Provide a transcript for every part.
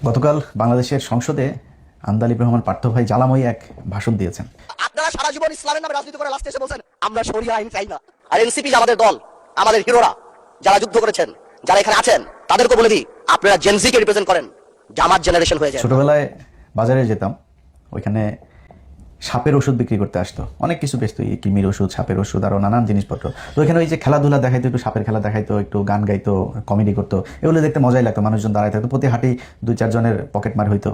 গতকাল বাংলাদেশের সংসদে আন্দালিব রহমান পার্থ ভাই জ্বালাময়ী এক ভাষণ দিয়েছেন। আপনারা সারা জীবন ইসলামের নামে রাজনীতি করে লাস্টে এসে বলছেন আমরা শরিয়া আইন চাই না। আর এনসিপি আমাদের দল, আমাদের হিরোরা যারা যুদ্ধ করেছেন, যারা এখানে আছেন, তাদেরকে বলে দিই আপনারা জেনজি কে রিপ্রেজেন্ট করেন, জামাত জেনারেশন হয়ে যায়। ছোটবেলায় বাজারে যেতাম, ওইখানে সাপের ওষুধ বিক্রি করতে আসতো, অনেক কিছু বেচতো, এই কিমির ওষুধ, সাপের ওষুধ, আরো নানান জিনিসপত্র। তো ওইখানে ওই যে খেলাধুলা দেখাইতো, একটু সাপের খেলা দেখাইতো, একটু গান গাইতো, কমেডি করতো, এগুলো দেখতে মজাই লাগতো। মানুষজন দাঁড়ায় থাকতো, প্রতি হাটেই 2-4 জনের পকেট মার হইতো।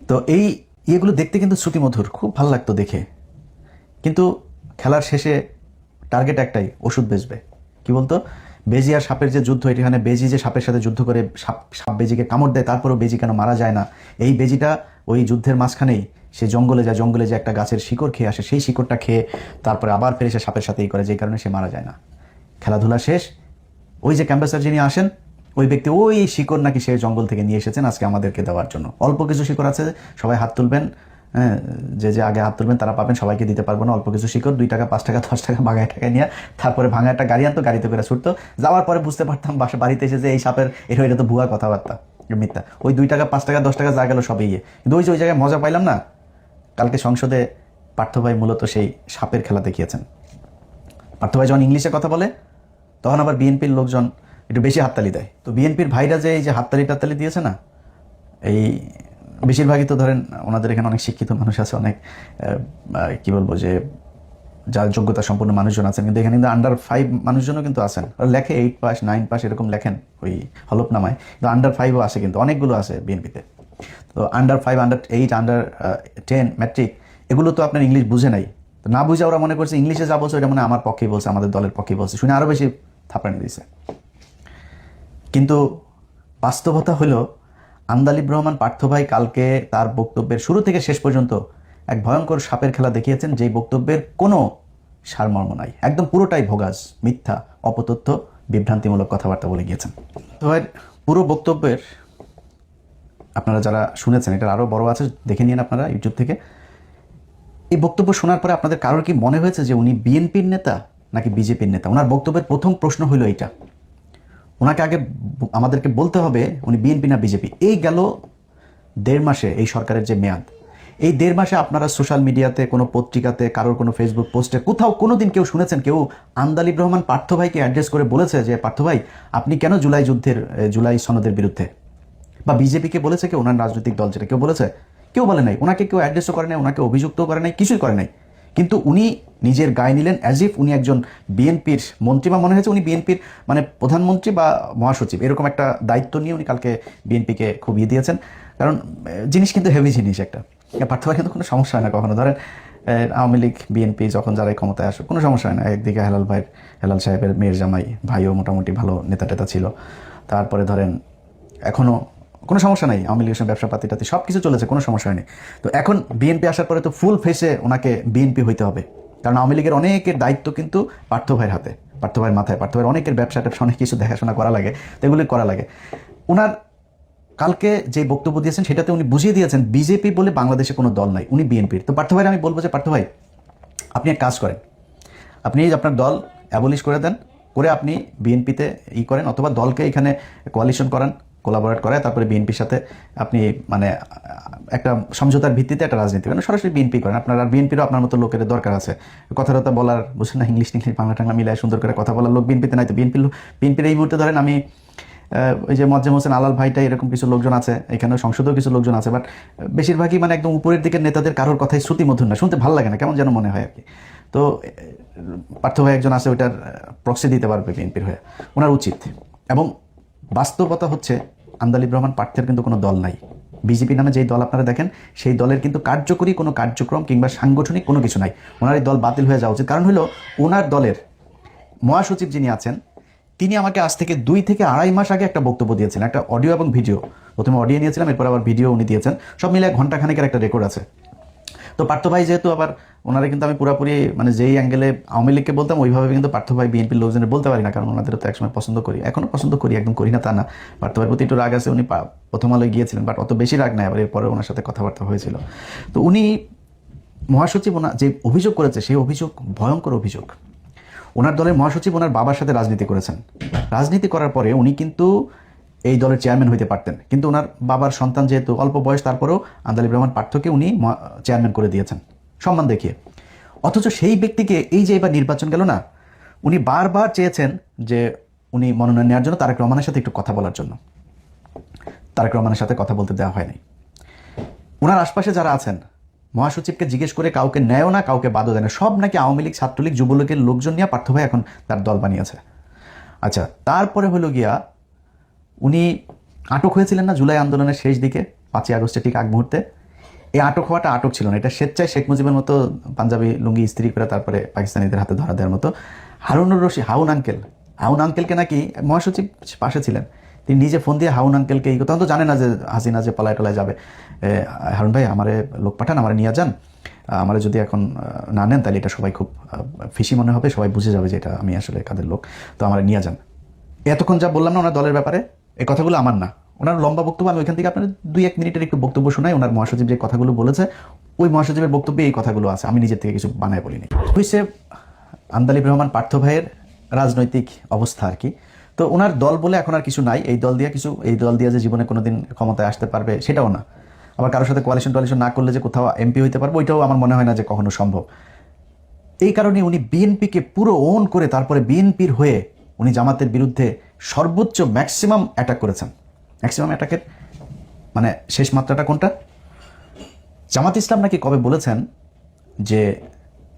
তো এই ইয়েগুলো দেখতে কিন্তু শ্রুতিমধুর, খুব ভালো লাগতো দেখে। কিন্তু খেলার শেষে টার্গেট একটাই, ওষুধ বেচবে। কি বলতো, বেজি আর সাপের যে যুদ্ধ, এখানে বেজি যে সাপের সাথে যুদ্ধ করে সাপ বেজিকে কামড় দেয়, তারপরেও বেজি কেন মারা যায় না, এই বেজিটা ওই যুদ্ধের মাঝখানেই সে জঙ্গলে যায়, জঙ্গলে যে একটা গাছের শিকড় খেয়ে আসে, সেই শিকড়টা খেয়ে তারপরে আবার ফেরে সে সাপের সাথেই করে, যেই কারণে সে মারা যায় না। খেলাধুলা শেষ, ওই যে ক্যাম্পাসার যিনি আসেন, ওই ব্যক্তি ওই শিকড় নাকি সে জঙ্গল থেকে নিয়ে এসেছেন আজকে আমাদেরকে দেওয়ার জন্য। অল্প কিছু শিকড় আছে, সবাই হাত তুলবেন, হ্যাঁ, যে আগে হাত তুলবেন তারা পাবেন, সবাইকে দিতে পারবো না। অল্প কিছু শিকড়, 2 টাকা, 5 টাকা, 10 টাকা ভাঙায় টাকা নিয়ে তারপরে ভাঙা একটা গাড়ি আনতো, গাড়িতে করে ছুটতো। যাওয়ার পরে বুঝতে পারতাম বাড়িতে এসে যে এই সাপের এটা তো ভুয়া কথাবার্তা, মিথ্যা। ওই 2 টাকা, 5 টাকা, 10 টাকা যা গেল সবই ইয়ে। কিন্তু ওই যে ওই জায়গায় মজা পাইলাম না। কালকে সংসদে পার্থ ভাই মূলত সেই সাপের খেলা দেখিয়েছেন। পার্থ ভাই যখন ইংলিশে কথা বলে, তখন আবার বিএনপির লোকজন একটু বেশি হাততালি দেয়। তো বিএনপির ভাইরা যে এই যে হাততালি টাততালি দিয়েছে না, এই বেশিরভাগই তো ধরেন ওনাদের এখানে অনেক শিক্ষিত মানুষ আছে, অনেক কি বলবো, যে যার যোগ্যতা সম্পন্ন মানুষজন আছেন, কিন্তু এখানে কিন্তু আন্ডার 5 মানুষজনও কিন্তু আছেন। লেখে 8 পাস 9 পাস এরকম লেখেন ওই হলফনামায়, কিন্তু আন্ডার 5ও আছে, কিন্তু অনেকগুলো আছে বিএনপিতে। তো আন্ডার 5, আন্ডার 8, আন্ডার 10 ম্যাট্রিক, এগুলো তো আপনার ইংলিশ বুঝে নাই। তো না বুঝে ওরা মনে করছে ইংলিশে যা বলছে ওটা মানে আমার পক্ষেই বলছে, আমাদের দলের পক্ষেই বলছে, শুনে আরো বেশি থাপড়ানি দিয়েছে। কিন্তু বাস্তবতা হলো, আন্দালিব রহমান পার্থ ভাই কালকে তার বক্তব্যের শুরু থেকে শেষ পর্যন্ত এক ভয়ঙ্কর সাপের খেলা দেখিয়েছেন, যেই বক্তব্যের কোনো সারমর্ম নাই, একদম পুরোটাই ভোগাস, মিথ্যা, অপতথ্য, বিভ্রান্তিমূলক কথাবার্তা বলে গিয়েছেন। তো পুরো বক্তব্যের আপনারা যারা শুনেছেন, এটার আরও বড় আছে, দেখে নিন আপনারা ইউটিউব থেকে। এই বক্তব্য শোনার পরে আপনাদের কারোর কি মনে হয়েছে যে উনি বিএনপির নেতা নাকি বিজেপির নেতা? ওনার বক্তব্যের প্রথম প্রশ্ন হইল এইটা। ওনাকে আগে আমাদেরকে বলতে হবে উনি বিএনপি না বিজেপি। এই গেল 1.5 মাসে এই সরকারের যে মেয়াদ, এই 1.5 মাসে আপনারা সোশ্যাল মিডিয়াতে, কোনো পত্রিকাতে, কারোর কোনো ফেসবুক পোস্টে, কোথাও কোনো দিন কেউ শুনেছেন কেউ আন্দালিব রহমান পার্থ ভাইকে অ্যাড্রেস করে বলেছে যে পার্থ ভাই আপনি কেন জুলাই সনদের বিরুদ্ধে? বা বিজেপিকে বলেছে কেউ, ওনার রাজনৈতিক দল যেটা, কেউ বলেছে? কেউ বলে নাই। ওনাকে কেউ অ্যাড্রেসও করে নাই, ওনাকে অভিযুক্তও করে নাই, কিছুই করে নাই। কিন্তু উনি নিজের গায়ে নিলেন অ্যাজ ইফ উনি একজন বিএনপির মন্ত্রী, বা মনে হয়েছে উনি বিএনপির মানে প্রধানমন্ত্রী বা মহাসচিব, এরকম একটা দায়িত্ব নিয়ে উনি কালকে বিএনপিকে খুব ইয়ে দিয়েছেন। কারণ জিনিস কিন্তু হেভি জিনিস একটা। পার্থ ভাই কিন্তু কোনো সমস্যা হয় না কখনো। ধরেন আওয়ামী লীগ বিএনপি যখন যারাই ক্ষমতায় আসে কোনো সমস্যা হয় না। একদিকে হেলাল সাহেবের মেয়ের জামাই ভাইও মোটামুটি ভালো নেতা টেতা ছিল। তারপরে ধরেন এখনও কোনো সমস্যা নাই, আওয়ামী লীগের সঙ্গে ব্যবসা পাতি সব কিছু চলেছে, কোনো সমস্যা হয়নি। তো এখন বিএনপি আসার পরে তো ফুল ফেসে ওনাকে বিএনপি হইতে হবে, কারণ আওয়ামী লীগের অনেকের দায়িত্ব কিন্তু পার্থ ভাইয়ের হাতে, পার্থ ভাইয়ের মাথায়। পার্থ ভাইয়ের অনেকের ব্যবসা ট্যাবসা অনেক কিছু দেখাশোনা করা লাগে, তো এগুলি করা লাগে। ওনার কালকে যে বক্তব্য দিয়েছেন সেটাতে উনি বুঝিয়ে দিয়েছেন বিজেপি বলে বাংলাদেশে কোনো দল নাই, উনি বিএনপির। তো পার্থ ভাইয়ের আমি বলবো যে পার্থ ভাই আপনি এক কাজ করেন, আপনি আপনার দল অ্যাবলিশ করে দেন, করে আপনি বিএনপিতে করেন, অথবা দলকে এখানে কোয়ালিশন করান, কোলাবোরেট করায়, তারপরে বিএনপির সাথে আপনি মানে একটা সমঝোতার ভিত্তিতে একটা রাজনীতি করেন, সরাসরি বিএনপি করেন। আপনার আর বিএনপিরও আপনার মতো লোকের দরকার আছে, কথাটা বলার, বুঝছেন না, ইংলিশ বাংলা টাংলা মিলায় সুন্দর করে কথা বলার লোক বিএনপিতে নাই। তো বিএনপির এই মুহূর্তে ধরেন আমি ওই যে মজ্জেম হোসেন আলাল ভাইটা, এরকম কিছু লোকজন আছে, এখানে সংসদেও কিছু লোকজন আছে, বাট বেশিরভাগই মানে একদম উপরের দিকের নেতাদের কারোর কথাই শ্রুতিমধুর না, শুনতে ভালো লাগে না, কেমন যেন মনে হয় আর কি। তো পার্থ ভাই একজন আছে, ওইটার প্রক্সি দিতে পারবে বিএনপির হয়ে, ওনার উচিত। এবং বাস্তবতা হচ্ছে আন্দালিব রহমান পার্থের কিন্তু কোনো দল নাই। বিজেপি নামে যেই দল আপনারা দেখেন, সেই দলের কিন্তু কার্যকরী কোনো কার্যক্রম কিংবা সাংগঠনিক কোনো কিছু নাই। ওনার এই দল বাতিল হয়ে যাওয়া উচিত। কারণ হলো ওনার দলের মহাসচিব যিনি আছেন, তিনি আমাকে আজ থেকে 2 থেকে 2.5 মাস আগে একটা বক্তব্য দিয়েছেন, একটা অডিও এবং ভিডিও। প্রথমে অডিও নিয়েছিলাম, এরপর আবার ভিডিও উনি দিয়েছেন, সব মিলে 1 ঘন্টা খানেকের একটা রেকর্ড আছে। তো পার্থ ভাই যেহেতু আবার ওনারা কিন্তু আমি পুরোপুরি মানে যেই অ্যাঙ্গেলে আওয়ামী লীগকে বলতাম ওইভাবে কিন্তু পার্থ ভাই বিএনপির লোকজনের বলতে পারি না, কারণ ওনাদেরও তো একসময় পছন্দ করি, এখনও পছন্দ করি, একদম করি না তা না। পার্থ ভাইয়ের প্রতি একটু রাগ আছে, উনি প্রথম আলোয় গিয়েছিলেন, বাট অত বেশি রাগ নাই, আবার এরপরে ওনার সাথে কথাবার্তা হয়েছিল। তো উনি মহাসচিব ওনার যে অভিযোগ করেছে, সেই অভিযোগ ভয়ঙ্কর অভিযোগ। ওনার দলের মহাসচিব ওনার বাবার সাথে রাজনীতি করেছেন, রাজনীতি করার পরে উনি কিন্তু এই দলের চেয়ারম্যান হইতে পারতেন, কিন্তু ওনার বাবার সন্তান যেহেতু অল্প বয়স, তারপরেও আন্দালিব রহমান পার্থকে উনি চেয়ারম্যান করে দিয়েছেন সম্মান দেখিয়ে। অথচ সেই ব্যক্তিকে এই যে এবার নির্বাচন গেল না, উনি বারবার চেয়েছেন যে উনি মনোনয়ন নেওয়ার জন্য তারেক রহমানের সাথে একটু কথা বলার জন্য। তারেক রহমানের সাথে কথা বলতে দেওয়া হয়নি। ওনার আশপাশে যারা আছেন, মহাসচিবকে জিজ্ঞেস করে কাউকে নেয়ও না, কাউকে বাদও দেয় না, সব নাকি আওয়ামী লীগ, ছাত্রলীগ, যুবলীগের লোকজন নিয়ে পার্থ ভাই এখন তার দল বানিয়েছে। আচ্ছা, তারপরে হলো গিয়া উনি আটক হয়েছিলেন না জুলাই আন্দোলনের শেষ দিকে, 5ই আগস্টে ঠিক আগ মুহূর্তে। এই আটক হওয়াটা আটক ছিল না, এটা স্বেচ্ছায় শেখ মুজিবের মতো পাঞ্জাবি লুঙ্গি ইস্ত্রি করে তারপরে পাকিস্তানিদের হাতে ধরা দেওয়ার মতো। হারুনুর রশিদ, হাউন আঙ্কেলকে নাকি মহাসচিব পাশে ছিলেন, তিনি নিজে ফোন দিয়ে হাউন আঙ্কেলকে এই কথা তো জানে না যে হাসিনা যে পলায় টলায় যাবে, হারুন ভাই আমারে লোক পাঠান, আমারে নিয়ে যান, আমারে যদি এখন না নেন তাহলে এটা সবাই খুব ফিসি মনে হবে, সবাই বুঝে যাবে যে এটা আমি আসলে কাদের লোক, তো আমারে নিয়ে যান। এতক্ষণ যা বললাম না ওনার দলের ব্যাপারে, এই কথাগুলো আমার না, ওনার লম্বা বক্তব্য, আমি ওইখান থেকে আপনার 2-1 মিনিটের একটু বক্তব্য শোনাই। ওনার মহাসচিব যে কথাগুলো বলেছে, ওই মহাসচিবের বক্তব্যে এই কথাগুলো আছে, আমি নিজের থেকে কিছু বানায় বলিনি। হইছে আন্দালিব রহমান পার্থ ভাইয়ের রাজনৈতিক অবস্থা আর কি। তো ওনার দল বলে এখন আর কিছু নাই, এই দল দিয়ে যে জীবনে কোনোদিন ক্ষমতায় আসতে পারবে সেটাও না, আবার কারোর সাথে কোয়ালিশন না করলে যে কোথাও এমপি হইতে পারবে ওইটাও আমার মনে হয় না যে কখনো সম্ভব। এই কারণে উনি বিএনপিকে পুরো ওন করে তারপরে বিএনপির হয়ে উনি জামাতের বিরুদ্ধে সর্বোচ্চ ম্যাক্সিমাম অ্যাটাক করেছেন। ম্যাক্সিমাম অ্যাটাকের মানে শেষ মাত্রাটা কোনটা? জামাত ইসলাম নাকি কবে বলেছেন যে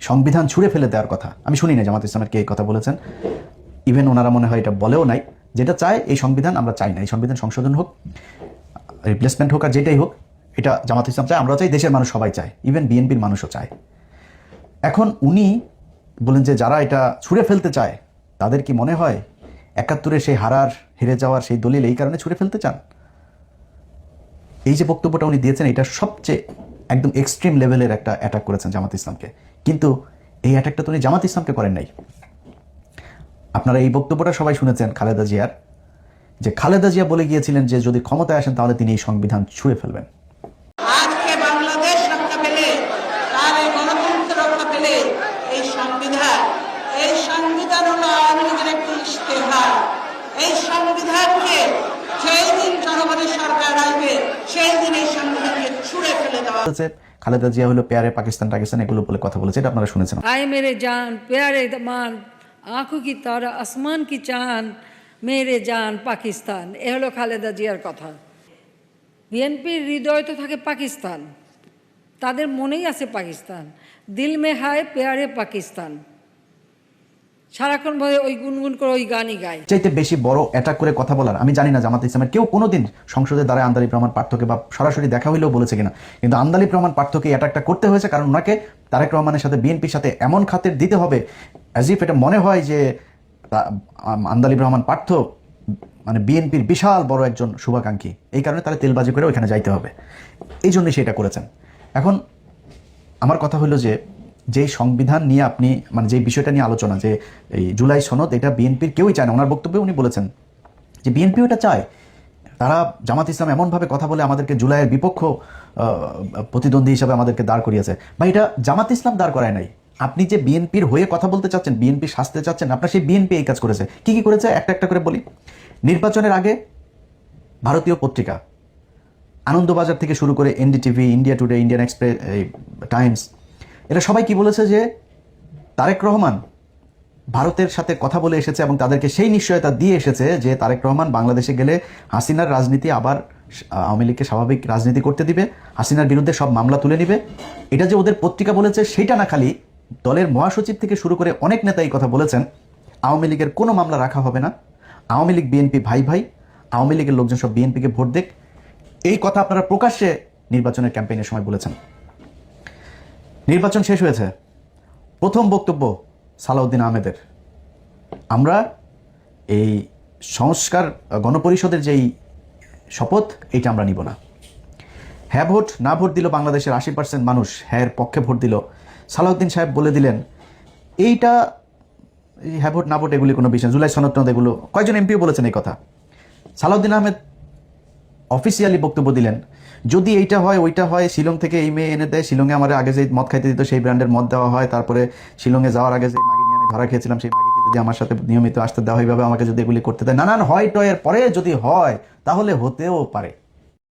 সংবিধান ছুঁড়ে ফেলে দেওয়ার কথা, আমি শুনি না জামাত ইসলামের কে এই কথা বলেছেন, ইভেন ওনারা মনে হয় এটা বলেও নাই। যেটা চায় এই সংবিধান আমরা চাই না, এই সংবিধান সংশোধন হোক, রিপ্লেসমেন্ট হোক আর যেটাই হোক, এটা জামাত ইসলাম চায়, আমরা চাই, দেশের মানুষ সবাই চায়, ইভেন বিএনপির মানুষও চায়। এখন উনি বলেন যে যারা এটা ছুঁড়ে ফেলতে চায় তাদের কি মনে হয় 71-এ সেই হেরে যাওয়ার সেই দলিল এই কারণে ছুঁড়ে ফেলতে চান? এই যে বক্তব্যটা উনি দিয়েছেন, এটা সবচেয়ে একদম এক্সট্রিম লেভেলের একটা অ্যাটাক করেছেন জামাত ইসলামকে, কিন্তু এই অ্যাটাকটা তো উনি জামাত ইসলামকে করেন নাই। আপনারা এই বক্তব্যটা সবাই শুনেছেন খালেদা জিয়ার, যে খালেদা জিয়া বলে গিয়েছিলেন যে যদি ক্ষমতায় আসেন তাহলে তিনি এই সংবিধান ছুঁড়ে ফেলবেন। আজকে বাংলাদেশ রক্ষা পেলে, তার এই গণতন্ত্র রক্ষা পেলে, এই সংবিধান হলো আওয়ামী লীগের একটি ইশতেহার। এই সংবিধানকে সেই দিন জনগণের সরকার আসবে সেই দিন এই সংবিধানকে ছুঁড়ে ফেলে দেওয়া। খালেদা জিয়া হলো পেয়ারে পাকিস্তান এগুলো বলে কথা বলেছে, এটা আপনারা শুনেছেন। आए मेरे जान प्यारे दमान आंखों की तारा आसमान की चांद मेरे जान पाकिस्तान, এ হলো খালেদা জিয়ার কথা। বিএনপির হৃদয় তো থাকে পাকিস্তান, তাদের মনেই আছে পাকিস্তান, দিল মে হায় প্যারে পাকিস্তান, সারাক্ষণ ভয়ে ওই গুনগুন করে ওই গানই গায়। চাইতে বেশি বড় অ্যাটাক করে কথা বলার আমি জানি না জামাত ইসলামের কেউ কোনোদিন সংসদে দাঁড়ায় আন্দালিব রহমান পার্থকে বা সরাসরি দেখা হইলেও বলেছে কিনা, কিন্তু আন্দালিব রহমান পার্থকে অ্যাটাকটা করতে হয়েছে কারণ ওনাকে তারেক রহমানের সাথে বিএনপির সাথে এমন খাতের দিতে হবে অ্যাজ ইফ এটা মনে হয় যে আন্দালিব রহমান পার্থ মানে বিএনপির বিশাল বড় একজন শুভাকাঙ্ক্ষী, এই কারণে তারা তেলবাজি করে ওইখানে যাইতে হবে, এই জন্যই সেটা করেছেন। এখন আমার কথা হলো যে যেই সংবিধান নিয়ে আপনি মানে যে বিষয়টা নিয়ে আলোচনা, যে এই জুলাই সনদ, এটা বিএনপির কেউই চায় না। ওনার বক্তব্যে উনি বলেছেন যে বিএনপিও এটা চায়, তারা জামাত ইসলাম এমনভাবে কথা বলে আমাদেরকে জুলাইয়ের বিপক্ষ প্রতিদ্বন্দ্বী হিসাবে আমাদেরকে দাঁড় করিয়েছে। বা এটা জামাত ইসলাম দাঁড় করায় নাই, আপনি যে বিএনপির হয়ে কথা বলতে চাচ্ছেন, বিএনপি শাস্তে চাচ্ছেন, আপনার সেই বিএনপি এই কাজ করেছে। কি কি করেছে একটা একটা করে বলি। নির্বাচনের আগে ভারতীয় পত্রিকা আনন্দবাজার থেকে শুরু করে NDTV, India today, Indian express, Times, এরা সবাই কি বলেছে যে তারেক রহমান ভারতের সাথে কথা বলে এসেছে এবং তাদেরকে সেই নিশ্চয়তা দিয়ে এসেছে যে তারেক রহমান বাংলাদেশে গেলে হাসিনার রাজনীতি আবার আওয়ামী লীগকে স্বাভাবিক রাজনীতি করতে দিবে, হাসিনার বিরুদ্ধে সব মামলা তুলে নিবে। এটা যে ওদের পত্রিকা বলেছে সেটা না, খালি দলের মহাসচিব থেকে শুরু করে অনেক নেতা এই কথা বলেছেন, আওয়ামী লীগের কোনো মামলা রাখা হবে না, আওয়ামী লীগ বিএনপি ভাই ভাই, আওয়ামী লীগের লোকজন সব বিএনপিকে ভোট দেখ, এই কথা আপনারা প্রকাশ্যে নির্বাচনের ক্যাম্পেইনের সময় বলেছেন। নির্বাচন শেষ হয়েছে, প্রথম বক্তব্য সালাউদ্দিন আহমেদের, আমরা এই সংস্কার গণপরিষদের যেই শপথ এইটা আমরা নিব না। হ্যাঁ ভোট না ভোট দিল বাংলাদেশের 80% মানুষ, হ্যাঁ পক্ষে ভোট দিল। সালাউদ্দিন সাহেব বলে দিলেন এইটা হ্যাঁ ভোট না ভোট এগুলি কোনো বিষয়, জুলাই সনদ এগুলো, কয়েকজন এমপিও বলেছেন এই কথা। সালাউদ্দিন আহমেদ অফিসিয়ালি বক্তব্য দিলেন যদি এইটা হয় ওইটা হয়, শিলং থেকে এই মেয়ে এনে দেয়, শিলংয়ে আমার আগে যে মদ খাইতে দিত সেই ব্র্যান্ডের মদ দেওয়া হয়, তারপরে শিলংয়ে যাওয়ার আগে যে মাগি নিয়ে আমি ধরা খেয়েছিলাম সেই মাগিকে যদি আমার সাথে নিয়মিত আসতে দেওয়া হয়, এইভাবে আমাকে যদি এগুলি করতে দেয়, নানান হয় টয়ের পরে যদি হয় তাহলে হতেও পারে।